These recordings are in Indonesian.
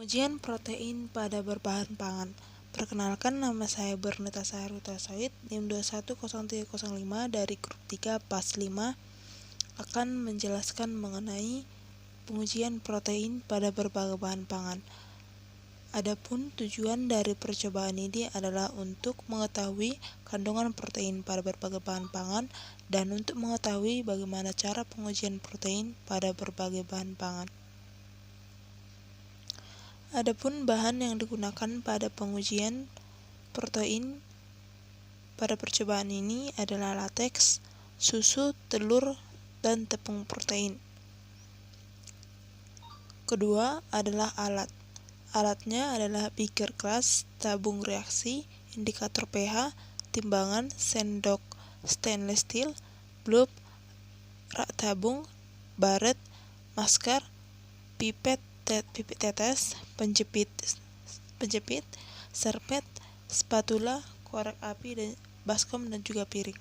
Pengujian protein pada berbahan pangan. Perkenalkan, nama saya Bernita Saharutasoid, NIM 210305 dari grup 3 PAS 5 akan menjelaskan mengenai pengujian protein pada berbagai bahan pangan. Adapun tujuan dari percobaan ini adalah untuk mengetahui kandungan protein pada berbagai bahan pangan dan untuk mengetahui bagaimana cara pengujian protein pada berbagai bahan pangan. Adapun bahan yang digunakan pada pengujian protein pada percobaan ini adalah lateks, susu, telur, dan tepung protein. Kedua adalah alat. Alatnya adalah beaker glass, tabung reaksi, indikator pH, timbangan, sendok stainless steel, blub, rak tabung, baret, masker, pipet tetes, penjepit, serpet, spatula, korek api, dan baskom, dan juga piring.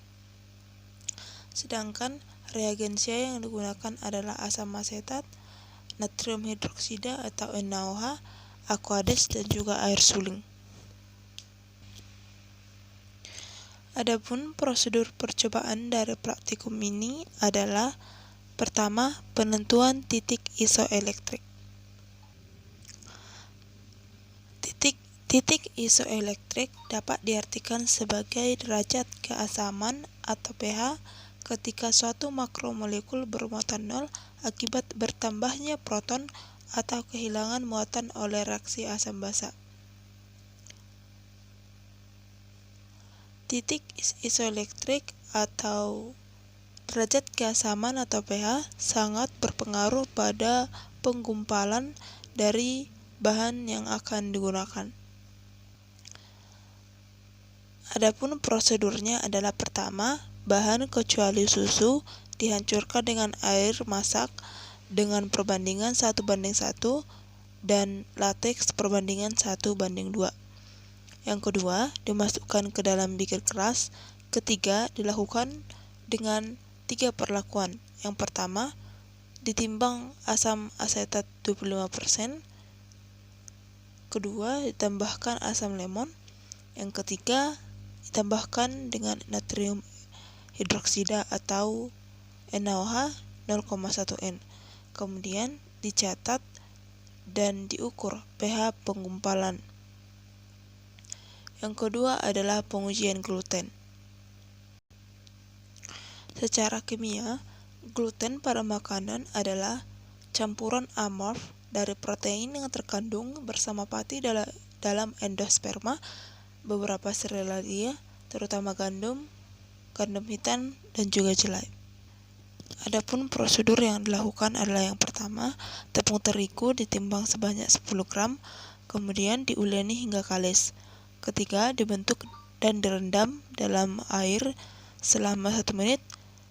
Sedangkan reagensia yang digunakan adalah asam asetat, natrium hidroksida atau NaOH, aqueous, dan juga air suling. Adapun prosedur percobaan dari praktikum ini adalah: pertama, penentuan titik isoelektrik. Titik isoelektrik dapat diartikan sebagai derajat keasaman atau pH ketika suatu makromolekul bermuatan nol akibat bertambahnya proton atau kehilangan muatan oleh reaksi asam basa. Titik isoelektrik atau derajat keasaman atau pH sangat berpengaruh pada penggumpalan dari bahan yang akan digunakan. Adapun prosedurnya adalah: pertama, bahan kecuali susu dihancurkan dengan air masak dengan perbandingan 1:1 dan lateks perbandingan 1:2. Yang kedua, dimasukkan ke dalam beaker glass. Ketiga, dilakukan dengan 3 perlakuan. Yang pertama, ditimbang asam asetat 25%. Kedua, ditambahkan asam lemon. Yang ketiga, ditambahkan dengan natrium hidroksida atau NaOH 0,1 N. Kemudian dicatat dan diukur pH penggumpalan. Yang kedua adalah pengujian gluten. Secara kimia, gluten pada makanan adalah campuran amorf dari protein yang terkandung bersama pati dalam endosperma beberapa serealia, terutama gandum hitam, dan juga jelai. Adapun prosedur yang dilakukan adalah: yang pertama, tepung terigu ditimbang sebanyak 10 gram, kemudian diuleni hingga kalis. Ketiga, dibentuk dan direndam dalam air selama 1 menit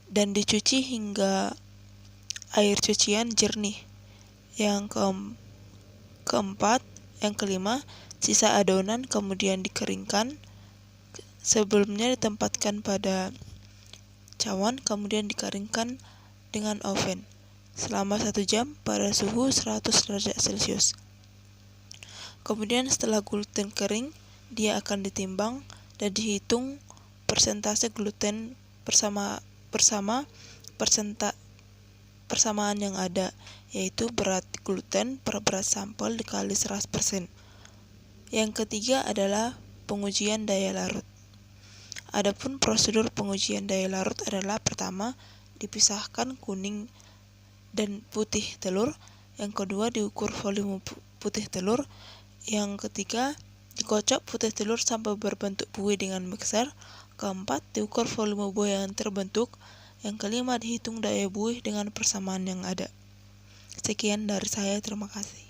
dan dicuci hingga air cucian jernih. Yang kelima, sisa adonan kemudian dikeringkan. Sebelumnya ditempatkan pada cawan, kemudian dikeringkan dengan oven selama 1 jam pada suhu 100 derajat Celcius. Kemudian setelah gluten kering, dia akan ditimbang dan dihitung persentase gluten persamaan yang ada, yaitu berat gluten per berat sampel dikali 100%. Yang ketiga adalah pengujian daya larut. Adapun prosedur pengujian daya larut adalah: pertama, dipisahkan kuning dan putih telur. Yang kedua, diukur volume putih telur. Yang ketiga, dikocok putih telur sampai berbentuk buih dengan mixer. Keempat, diukur volume buih yang terbentuk. Yang kelima, dihitung daya buih dengan persamaan yang ada. Sekian dari saya, terima kasih.